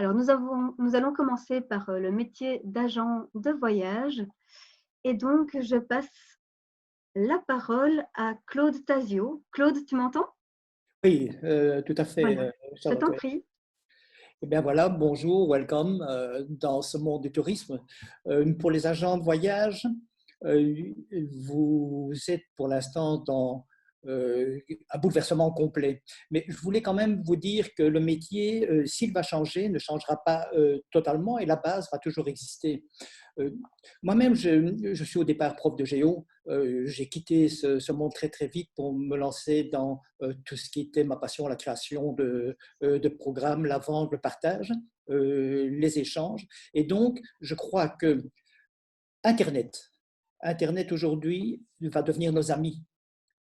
Alors nous allons commencer par, le métier d'agent de voyage et donc je passe la parole à Claude Tazio. Claude, tu m'entends? Oui, tout à fait, Voilà, je Charlotte, t'en ouais. prie. Eh bien voilà, bonjour, welcome dans ce monde du tourisme. Pour les agents de voyage, euh, vous êtes pour l'instant dans un bouleversement complet. Mais je voulais quand même vous dire que le métier, s'il va changer, ne changera pas totalement et la base va toujours exister. Euh, Moi-même, je suis au départ prof de géo. J'ai quitté ce monde très très vite pour me lancer dans tout ce qui était ma passion, la création de programmes, la vente, le partage, les échanges. Et donc, je crois que Internet, Internet aujourd'hui va devenir nos amis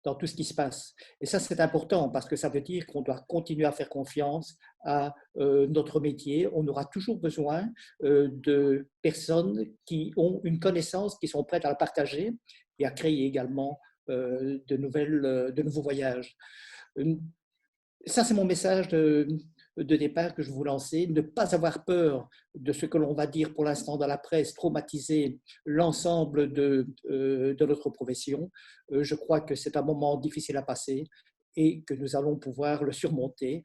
dans tout ce qui se passe. Et ça, c'est important parce que ça veut dire qu'on doit continuer à faire confiance à notre métier. On aura toujours besoin de personnes qui ont une connaissance, qui sont prêtes à la partager et à créer également de nouveaux voyages. Ça, c'est mon message de départ que je vous lancer. Ne pas avoir peur de ce que l'on va dire pour l'instant dans la presse, traumatiser l'ensemble de notre profession. Je crois que c'est un moment difficile à passer et que nous allons pouvoir le surmonter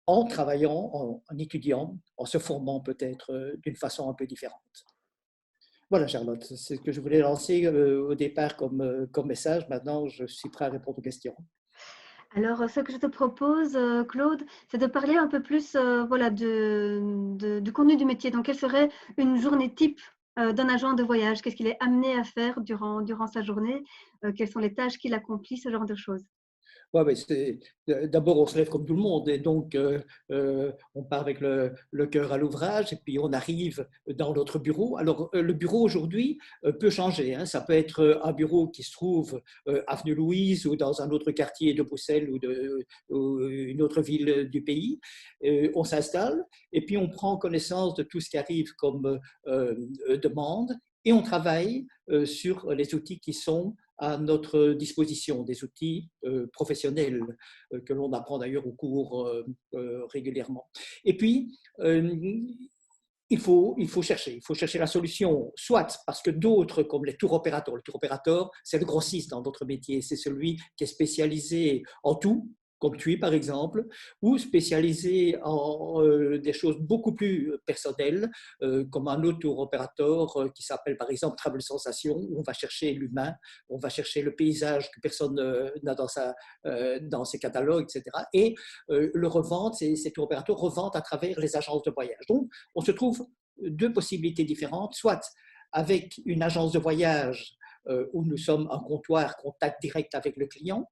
en travaillant, en étudiant, en se formant peut-être d'une façon un peu différente. Voilà, Charlotte, c'est ce que je voulais lancer au départ comme message. Maintenant, je suis prêt à répondre aux questions. Alors, ce que je te propose, Claude, c'est de parler un peu plus, voilà, du contenu du métier. Donc quelle serait une journée type, d'un agent de voyage? Qu'est-ce qu'il est amené à faire durant sa journée? Quelles sont les tâches qu'il accomplit? Ce genre de choses. Ouais, mais d'abord, on se lève comme tout le monde et donc on part avec le cœur à l'ouvrage et puis on arrive dans notre bureau. Alors, le bureau aujourd'hui peut changer, hein. Ça peut être un bureau qui se trouve avenue Louise ou dans un autre quartier de Bruxelles ou une autre ville du pays. On s'installe et puis on prend connaissance de tout ce qui arrive comme demande et on travaille sur les outils qui sont à notre disposition, des outils professionnels que l'on apprend d'ailleurs au cours régulièrement. Et puis, il faut chercher la solution, soit parce que d'autres, comme le tour opérateur, c'est le grossiste dans votre métier, c'est celui qui est spécialisé en tout, comme tu es par exemple, ou spécialisé en des choses beaucoup plus personnelles, comme un autre tour opérateur qui s'appelle par exemple Travel Sensation, où on va chercher l'humain, on va chercher le paysage que personne n'a dans ses catalogues, etc. Et le revendre, ces tour opérateurs revendent à travers les agences de voyage. Donc, on se trouve deux possibilités différentes, soit avec une agence de voyage où nous sommes en comptoir, contact direct avec le client,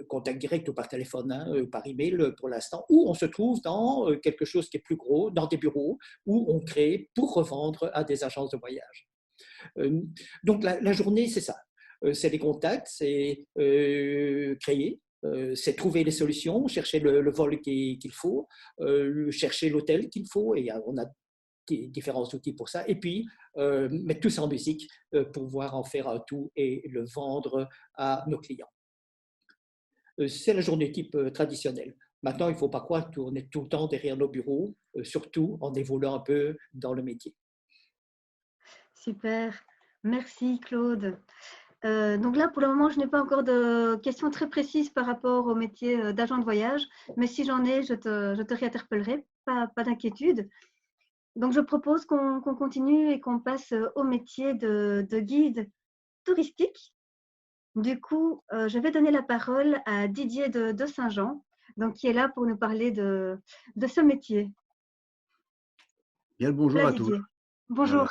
contact direct ou par téléphone, hein, par email pour l'instant, ou on se trouve dans quelque chose qui est plus gros, dans des bureaux où on crée pour revendre à des agences de voyage. Euh, donc la journée, c'est ça. C'est les contacts, c'est créer, c'est trouver les solutions, chercher le vol qu'il faut, chercher l'hôtel qu'il faut, et on a différents outils pour ça, et puis mettre tout ça en musique pour pouvoir en faire un tout et le vendre à nos clients. C'est la journée type traditionnelle. Maintenant, il ne faut pas croire qu'on est tout le temps derrière nos bureaux, surtout en évoluant un peu dans le métier. Super, merci Claude. Donc là, pour le moment, je n'ai pas encore de questions très précises par rapport au métier d'agent de voyage, mais si j'en ai, je te réinterpellerai, pas d'inquiétude. Donc, je propose qu'on continue et qu'on passe au métier de guide touristique. Du coup, je vais donner la parole à Didier de Saint-Jean, donc qui est là pour nous parler de ce métier. Bien le bonjour Voilà à tous. Didier. Voilà. Bonjour.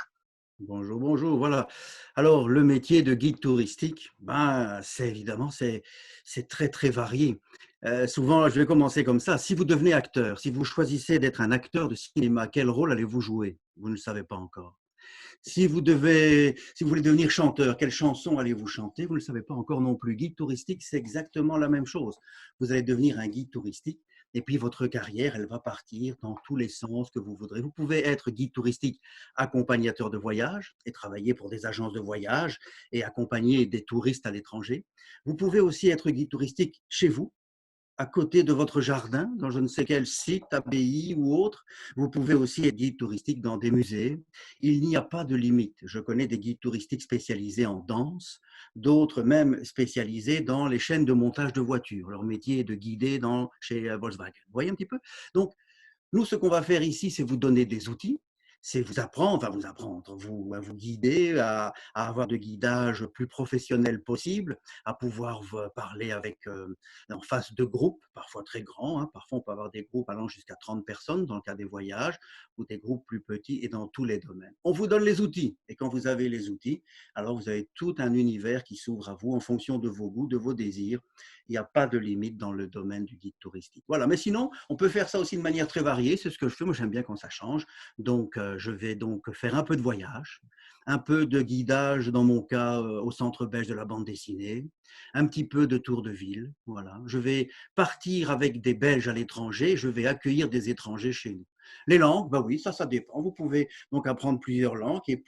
Bonjour, bonjour. Voilà. Alors, le métier de guide touristique, ben, c'est évidemment, c'est très, très varié. Souvent, je vais commencer comme ça. Si vous devenez acteur, si vous choisissez d'être un acteur de cinéma, quel rôle allez-vous jouer? Vous ne le savez pas encore. Si vous voulez devenir chanteur, quelle chanson allez-vous chanter? Vous ne le savez pas encore non plus. Guide touristique, c'est exactement la même chose. Vous allez devenir un guide touristique et puis votre carrière, elle va partir dans tous les sens que vous voudrez. Vous pouvez être guide touristique, accompagnateur de voyage et travailler pour des agences de voyage et accompagner des touristes à l'étranger. Vous pouvez aussi être guide touristique chez vous, à côté de votre jardin, dans je ne sais quel site, abbaye ou autre. Vous pouvez aussi être guide touristique dans des musées. Il n'y a pas de limite. Je connais des guides touristiques spécialisés en danse, d'autres même spécialisés dans les chaînes de montage de voitures. Leur métier est de guider chez Volkswagen. Vous voyez un petit peu? Donc, nous, ce qu'on va faire ici, c'est vous donner des outils, c'est vous apprendre, à vous guider, à avoir de guidage plus professionnel possible, à pouvoir parler en face de groupes, parfois très grands, hein. Parfois on peut avoir des groupes allant jusqu'à 30 personnes dans le cas des voyages, ou des groupes plus petits et dans tous les domaines. On vous donne les outils, et quand vous avez les outils, alors vous avez tout un univers qui s'ouvre à vous en fonction de vos goûts, de vos désirs. Il n'y a pas de limite dans le domaine du guide touristique. Voilà, mais sinon, on peut faire ça aussi de manière très variée, c'est ce que je fais, moi j'aime bien quand ça change. Donc, je vais donc faire un peu de voyage, un peu de guidage, dans mon cas, au Centre belge de la bande dessinée, un petit peu de tour de ville. Voilà. Je vais partir avec des Belges à l'étranger, je vais accueillir des étrangers chez nous. Les langues, bah oui, ça dépend. Vous pouvez donc apprendre plusieurs langues et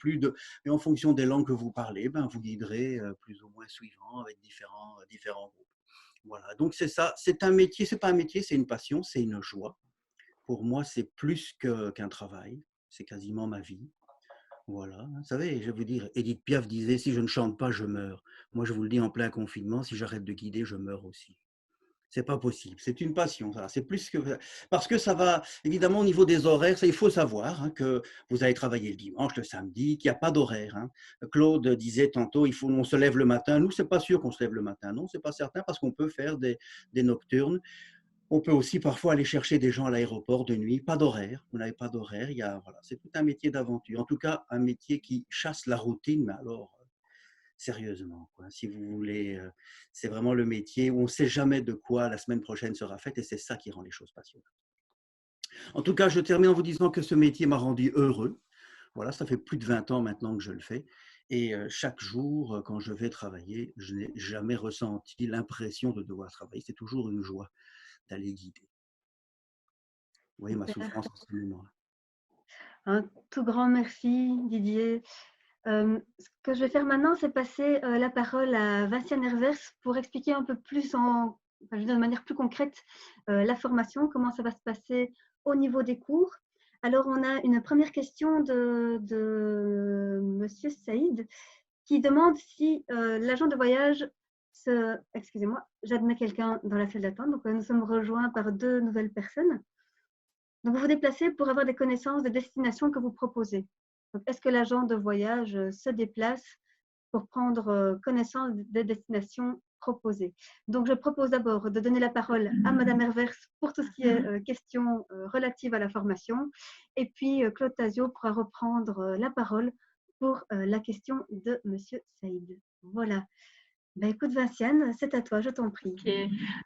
en fonction des langues que vous parlez, ben, vous guiderez plus ou moins suivant avec différents groupes. Voilà, donc c'est ça, c'est un métier, c'est pas un métier, c'est une passion, c'est une joie. Pour moi, c'est plus qu'un travail, c'est quasiment ma vie. Voilà, vous savez, je vais vous dire, Édith Piaf disait, si je ne chante pas, je meurs. Moi, je vous le dis en plein confinement, si j'arrête de guider, je meurs aussi. C'est pas possible, c'est une passion, ça. C'est plus que parce que ça va évidemment au niveau des horaires, ça il faut savoir hein, que vous allez travailler le dimanche, le samedi, qu'il n'y a pas d'horaire. Hein. Claude disait tantôt, on se lève le matin. Nous, c'est pas sûr qu'on se lève le matin, non, c'est pas certain parce qu'on peut faire des nocturnes. On peut aussi parfois aller chercher des gens à l'aéroport de nuit, pas d'horaire. Vous n'avez pas d'horaire, voilà, c'est tout un métier d'aventure. En tout cas, un métier qui chasse la routine, mais alors sérieusement, quoi. Si vous voulez, c'est vraiment le métier où on ne sait jamais de quoi la semaine prochaine sera faite et c'est ça qui rend les choses passionnantes. En tout cas, je termine en vous disant que ce métier m'a rendu heureux. Voilà, ça fait plus de 20 ans maintenant que je le fais. Et chaque jour, quand je vais travailler, je n'ai jamais ressenti l'impression de devoir travailler. C'est toujours une joie d'aller guider. Vous voyez ma Super. souffrance en ce moment-là. Un tout grand merci, Didier. Ce que je vais faire maintenant, c'est passer la parole à Vinciane Hervers pour expliquer un peu plus, je veux dire de manière plus concrète, la formation, comment ça va se passer au niveau des cours. Alors, on a une première question de Monsieur Saïd qui demande si l'agent de voyage excusez-moi, j'admets quelqu'un dans la salle d'attente, donc nous sommes rejoints par 2 nouvelles personnes. Donc, vous vous déplacez pour avoir des connaissances des destinations que vous proposez. Est-ce que l'agent de voyage se déplace pour prendre connaissance des destinations proposées? Donc, je propose d'abord de donner la parole à Madame Hervers pour tout ce qui est questions relatives à la formation. Et puis, Claude Tasio pourra reprendre la parole pour la question de Monsieur Saïd. Voilà. Ben, écoute, Vinciane, c'est à toi, je t'en prie. Ok.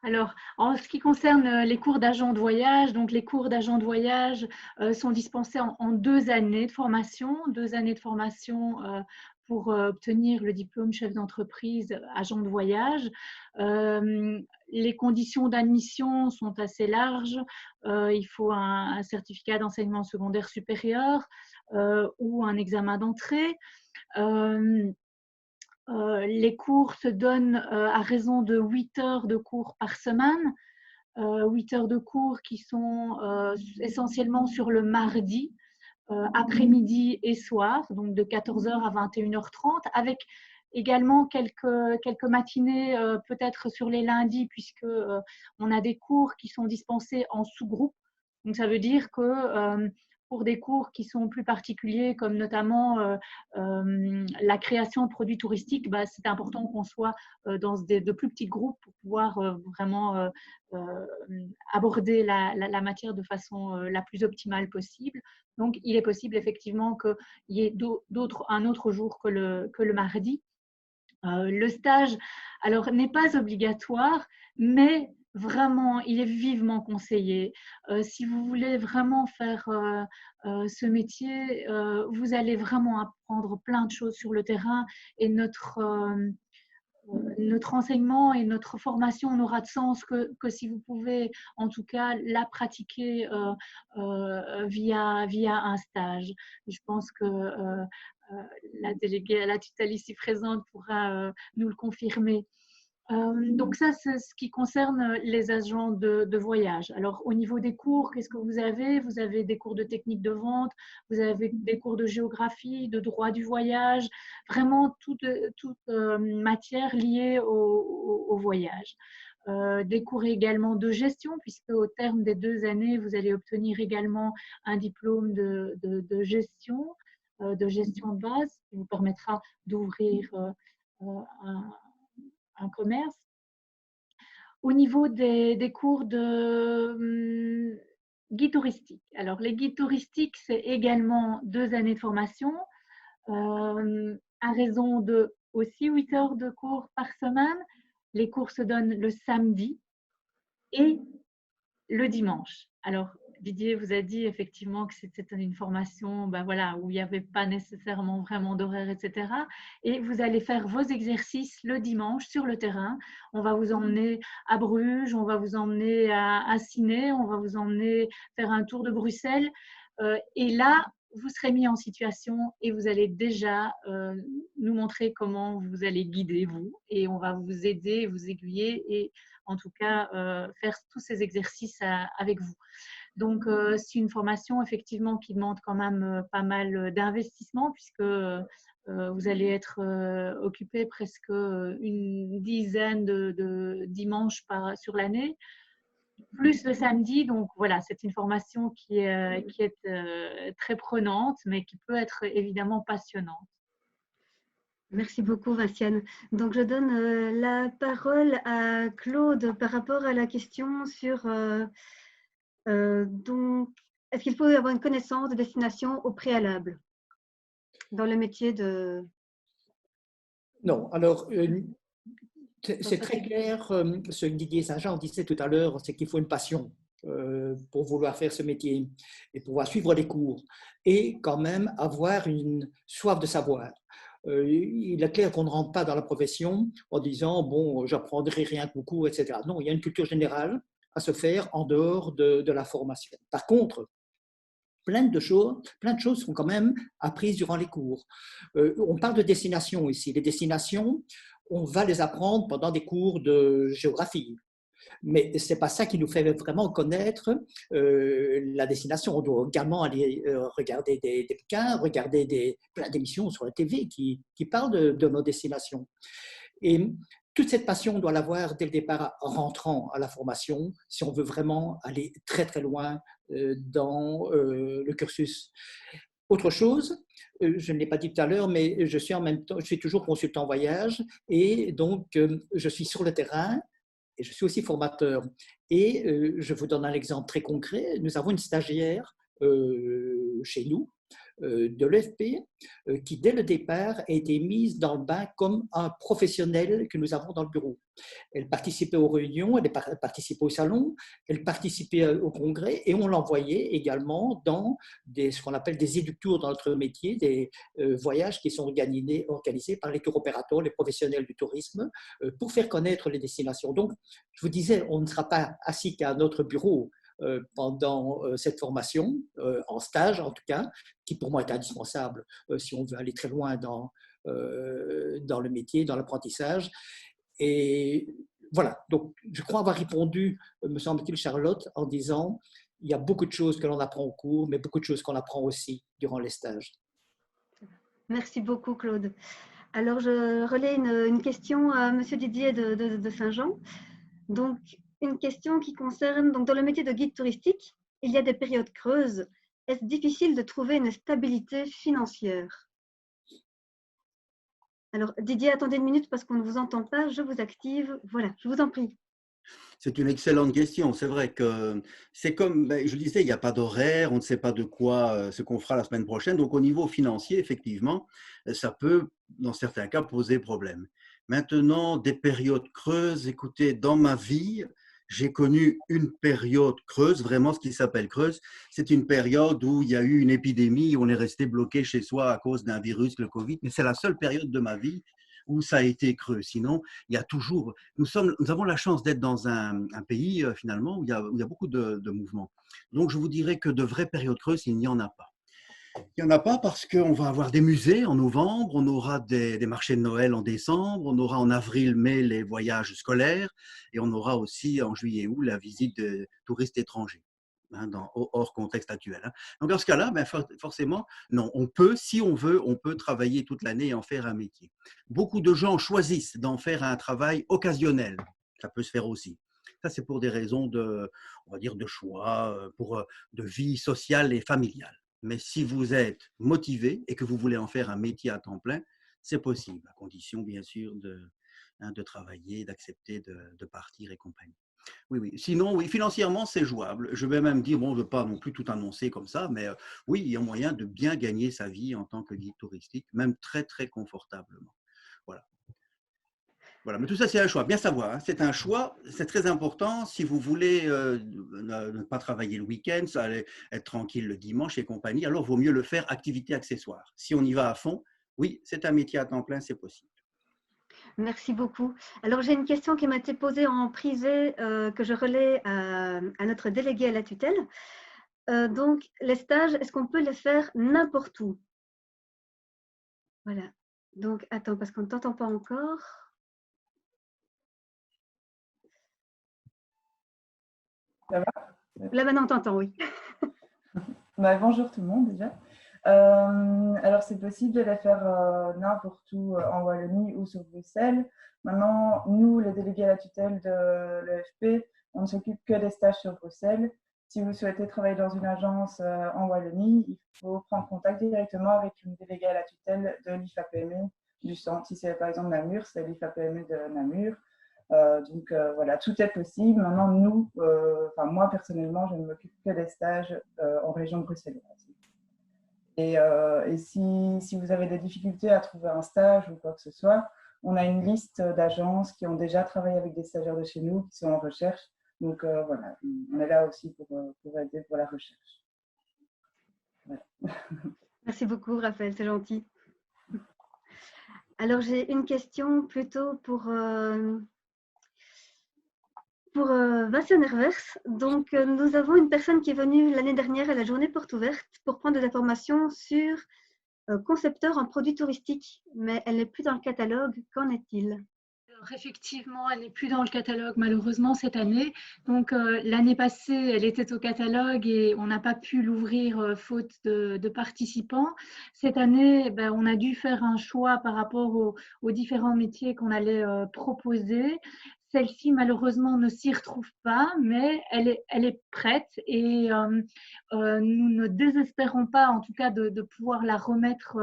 Alors, en ce qui concerne les cours d'agent de voyage, donc les cours d'agent de voyage sont dispensés en 2 années de formation, 2 années de formation pour obtenir le diplôme chef d'entreprise agent de voyage. Les conditions d'admission sont assez larges. Il faut un certificat d'enseignement secondaire supérieur ou un examen d'entrée. Les cours se donnent à raison de 8 heures de cours par semaine, 8 heures de cours qui sont essentiellement sur le mardi, après-midi et soir, donc de 14 heures à 21h30, avec également quelques matinées peut-être sur les lundis, puisque on a des cours qui sont dispensés en sous-groupe. Donc ça veut dire que pour des cours qui sont plus particuliers, comme notamment la création de produits touristiques, bah, c'est important qu'on soit dans de plus petits groupes pour pouvoir vraiment aborder la matière de façon la plus optimale possible. Donc, il est possible effectivement qu'il y ait un autre jour que le mardi. Le stage, alors, n'est pas obligatoire, mais vraiment, il est vivement conseillé. Si vous voulez vraiment faire ce métier, vous allez vraiment apprendre plein de choses sur le terrain et notre enseignement et notre formation n'aura de sens que si vous pouvez, en tout cas, la pratiquer via un stage. Je pense que la déléguée à la tutelle ici présente pourra nous le confirmer. Donc ça, c'est ce qui concerne les agents de voyage. Alors, au niveau des cours, qu'est-ce que vous avez? Vous avez des cours de technique de vente, vous avez des cours de géographie, de droit du voyage, vraiment toute matière liée au voyage. Des cours également de gestion, puisque au terme des 2 années, vous allez obtenir également un diplôme de gestion de base, qui vous permettra d'ouvrir un commerce. Au niveau des cours de guide touristique. Alors, les guides touristiques, c'est également 2 années de formation, à raison de aussi 8 heures de cours par semaine. Les cours se donnent le samedi et le dimanche. Alors, Didier vous a dit effectivement que c'était une formation où il n'y avait pas nécessairement vraiment d'horaire, etc. Et vous allez faire vos exercices le dimanche sur le terrain. On va vous emmener à Bruges, on va vous emmener à Ciney, on va vous emmener faire un tour de Bruxelles. Et là, vous serez mis en situation et vous allez déjà nous montrer comment vous allez guider vous. Et on va vous aider, vous aiguiller et en tout cas faire tous ces exercices avec vous. Donc, c'est une formation effectivement qui demande quand même pas mal d'investissement puisque vous allez être occupé presque une dizaine de dimanches sur l'année, plus le samedi. Donc, voilà, c'est une formation qui est très prenante, mais qui peut être évidemment passionnante. Merci beaucoup, Vinciane. Donc, je donne la parole à Claude par rapport à la question sur donc, est-ce qu'il faut avoir une connaissance de destination au préalable dans le métier de… Non, alors, c'est très clair, ce que Didier Saint-Jean disait tout à l'heure, c'est qu'il faut une passion pour vouloir faire ce métier et pouvoir suivre les cours et quand même avoir une soif de savoir. Il est clair qu'on ne rentre pas dans la profession en disant « bon, j'apprendrai rien que mon cours, etc. » Non, il y a une culture générale à se faire en dehors de la formation. Par contre, plein de choses sont quand même apprises durant les cours. On parle de destination ici. Les destinations, on va les apprendre pendant des cours de géographie. Mais ce n'est pas ça qui nous fait vraiment connaître la destination. On doit également aller regarder des bouquins, regarder plein d'émissions sur la TV qui parlent de nos destinations. Et toute cette passion, on doit l'avoir dès le départ rentrant à la formation si on veut vraiment aller très très loin dans le cursus. Autre chose, je ne l'ai pas dit tout à l'heure, mais je suis toujours consultant voyage et donc je suis sur le terrain et je suis aussi formateur. Et je vous donne un exemple très concret. Nous avons une stagiaire chez nous de l'EFP qui, dès le départ, a été mise dans le bain comme un professionnel que nous avons dans le bureau. Elle participait aux réunions, elle participait au salon, elle participait au congrès et on l'envoyait également dans ce qu'on appelle des éductours dans notre métier, des voyages qui sont organisés par les tour opérateurs, les professionnels du tourisme, pour faire connaître les destinations. Donc, je vous disais, on ne sera pas assis qu'à notre bureau pendant cette formation, en stage en tout cas, qui pour moi est indispensable si on veut aller très loin dans le métier, dans l'apprentissage. Et voilà, donc je crois avoir répondu, me semble-t-il, Charlotte, en disant il y a beaucoup de choses que l'on apprend au cours, mais beaucoup de choses qu'on apprend aussi durant les stages. Merci beaucoup, Claude. Alors, je relais une question à M. Didier de Saint-Jean. Donc, une question qui concerne, donc dans le métier de guide touristique, il y a des périodes creuses. Est-ce difficile de trouver une stabilité financière? Alors, Didier, attendez une minute parce qu'on ne vous entend pas. Je vous active. Voilà, je vous en prie. C'est une excellente question. C'est vrai que c'est comme je disais, il n'y a pas d'horaire, on ne sait pas de quoi ce qu'on fera la semaine prochaine. Donc, au niveau financier, effectivement, ça peut, dans certains cas, poser problème. Maintenant, des périodes creuses, écoutez, dans ma vie, j'ai connu une période creuse, vraiment ce qui s'appelle creuse. C'est une période où il y a eu une épidémie, où on est resté bloqué chez soi à cause d'un virus, le Covid. Mais c'est la seule période de ma vie où ça a été creux. Sinon, il y a toujours… Nous avons la chance d'être dans un pays, finalement, où il y a beaucoup de mouvements. Donc, je vous dirais que de vraies périodes creuses, il n'y en a pas. Il n'y en a pas parce qu'on va avoir des musées en novembre, on aura des marchés de Noël en décembre, on aura en avril, mai les voyages scolaires et on aura aussi en juillet, août la visite de touristes étrangers, hein, hors contexte actuel. Hein. Donc dans ce cas-là, ben, forcément, non, on peut, si on veut, on peut travailler toute l'année et en faire un métier. Beaucoup de gens choisissent d'en faire un travail occasionnel. Ça peut se faire aussi. Ça, c'est pour des raisons de, on va dire, de choix, de vie sociale et familiale. Mais si vous êtes motivé et que vous voulez en faire un métier à temps plein, c'est possible, à condition bien sûr de travailler, d'accepter de partir et compagnie. Oui, oui. Sinon, oui, financièrement, c'est jouable. Je vais même dire, bon, je ne veux pas non plus tout annoncer comme ça, mais oui, il y a moyen de bien gagner sa vie en tant que guide touristique, même très, très confortablement. Voilà. Voilà, mais tout ça, c'est un choix. Bien savoir, hein, c'est un choix, c'est très important. Si vous voulez ne pas travailler le week-end, être tranquille le dimanche et compagnie, alors il vaut mieux le faire activité accessoire. Si on y va à fond, oui, c'est un métier à temps plein, c'est possible. Merci beaucoup. Alors, j'ai une question qui m'a été posée en privé que je relais à notre délégué à la tutelle. Donc, les stages, est-ce qu'on peut les faire n'importe où? Voilà. Donc, attends, parce qu'on ne t'entend pas encore. Ça va? Là, maintenant, on t'entend, oui. Bonjour tout le monde déjà. Alors c'est possible de les faire n'importe où en Wallonie ou sur Bruxelles. Maintenant, nous, les délégués à la tutelle de l'EFP, on ne s'occupe que des stages sur Bruxelles. Si vous souhaitez travailler dans une agence en Wallonie, il faut prendre contact directement avec une déléguée à la tutelle de l'IFAPME du centre. Si c'est par exemple Namur, c'est l'IFAPME de Namur. Donc voilà, tout est possible. Maintenant, nous, moi personnellement, je ne m'occupe que des stages en région bruxelloise. Et si vous avez des difficultés à trouver un stage ou quoi que ce soit, on a une liste d'agences qui ont déjà travaillé avec des stagiaires de chez nous, qui sont en recherche. Donc voilà, on est là aussi pour aider pour la recherche. Voilà. Merci beaucoup, Raphaël, c'est gentil. Alors, j'ai une question plutôt pour Vincent Hervers. Donc, nous avons une personne qui est venue l'année dernière à la journée porte ouverte pour prendre des informations sur concepteur en produits touristiques, mais elle n'est plus dans le catalogue. Qu'en est-il? Alors, effectivement, elle n'est plus dans le catalogue malheureusement cette année. Donc l'année passée, elle était au catalogue et on n'a pas pu l'ouvrir faute de participants. Cette année, on a dû faire un choix par rapport aux différents métiers qu'on allait proposer. Celle-ci, malheureusement, ne s'y retrouve pas, mais elle est prête et nous ne désespérons pas, en tout cas, de pouvoir la remettre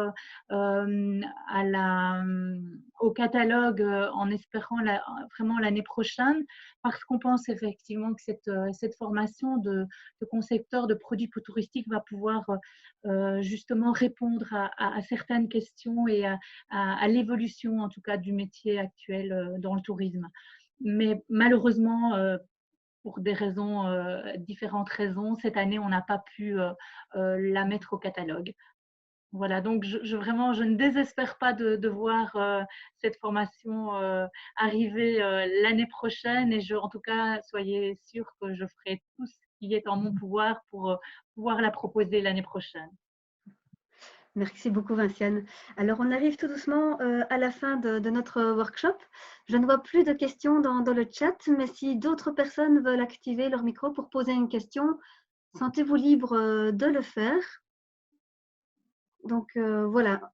au catalogue en espérant vraiment l'année prochaine, parce qu'on pense effectivement que cette formation de concepteur de produits touristiques va pouvoir justement répondre à certaines questions et à l'évolution, en tout cas, du métier actuel dans le tourisme. Mais malheureusement, pour des raisons, différentes raisons, cette année, on n'a pas pu la mettre au catalogue. Voilà, donc vraiment, je ne désespère pas de voir cette formation arriver l'année prochaine et en tout cas, soyez sûrs que je ferai tout ce qui est en mon pouvoir pour pouvoir la proposer l'année prochaine. Merci beaucoup, Vinciane. Alors, on arrive tout doucement à la fin de notre workshop. Je ne vois plus de questions dans le chat, mais si d'autres personnes veulent activer leur micro pour poser une question, sentez-vous libre de le faire. Donc, voilà,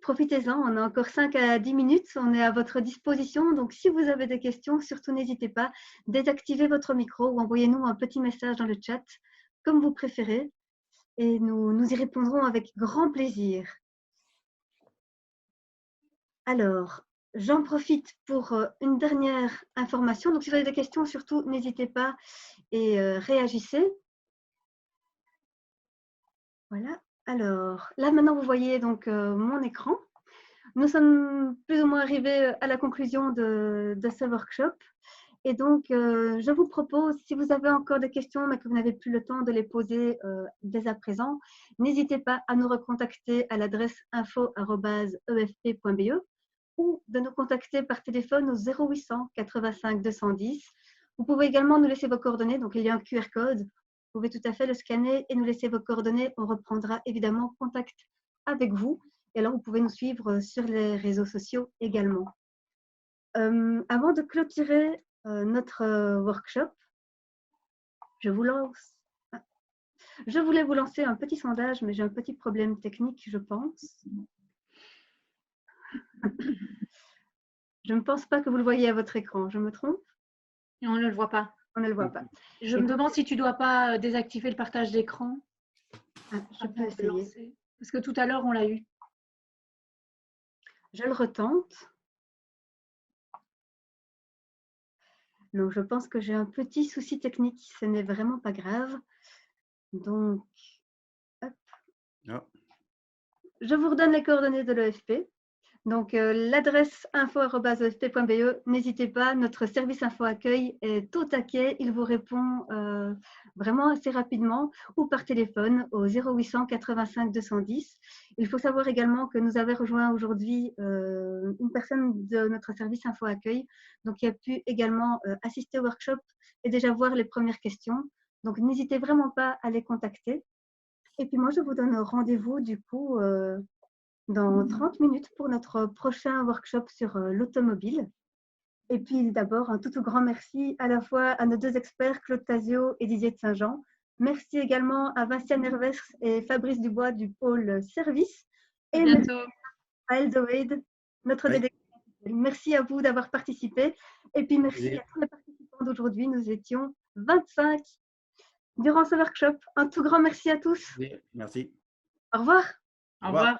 profitez-en. On a encore 5 à 10 minutes. On est à votre disposition. Donc, si vous avez des questions, surtout n'hésitez pas, désactivez votre micro ou envoyez-nous un petit message dans le chat, comme vous préférez. Et nous y répondrons avec grand plaisir. Alors, j'en profite pour une dernière information. Donc, si vous avez des questions, surtout, n'hésitez pas et réagissez. Voilà. Alors, là, maintenant, vous voyez donc mon écran. Nous sommes plus ou moins arrivés à la conclusion de ce workshop. Et donc, je vous propose, si vous avez encore des questions, mais que vous n'avez plus le temps de les poser dès à présent, n'hésitez pas à nous recontacter à l'adresse info@efp.be ou de nous contacter par téléphone au 0800 85 210. Vous pouvez également nous laisser vos coordonnées. Donc, il y a un QR code pouvez tout à fait le scanner et nous laisser vos coordonnées. On reprendra évidemment contact avec vous. Et alors, vous pouvez nous suivre sur les réseaux sociaux également. Avant de clôturer notre workshop, je voulais vous lancer un petit sondage, mais j'ai un petit problème technique, je pense. Je ne pense pas que vous le voyez à votre écran. Je me trompe? Et on ne le voit pas. On ne le voit pas. Je me demande si tu ne dois pas désactiver le partage d'écran. Je peux essayer. Parce que tout à l'heure, on l'a eu. Je le retente. Donc, je pense que j'ai un petit souci technique. Ce n'est vraiment pas grave. Donc, hop. Oh. Je vous redonne les coordonnées de l'EFP. Donc, l'adresse info@efp.be, n'hésitez pas, notre service info accueil est au taquet, il vous répond vraiment assez rapidement ou par téléphone au 0800 85 210. Il faut savoir également que nous avons rejoint aujourd'hui une personne de notre service info accueil, donc qui a pu également assister au workshop et déjà voir les premières questions. Donc, n'hésitez vraiment pas à les contacter. Et puis moi, je vous donne rendez-vous du coup dans 30 minutes pour notre prochain workshop sur l'automobile. Et puis d'abord, un tout grand merci à la fois à nos deux experts, Claude Tasio et Didier de Saint-Jean. Merci également à Vinciane Hervers et Fabrice Dubois du pôle service. Et bientôt. À Eldo Wade, notre délégué. Merci à vous d'avoir participé. Et puis merci à tous les participants d'aujourd'hui. Nous étions 25 durant ce workshop. Un tout grand merci à tous. Merci. Au revoir. Au revoir.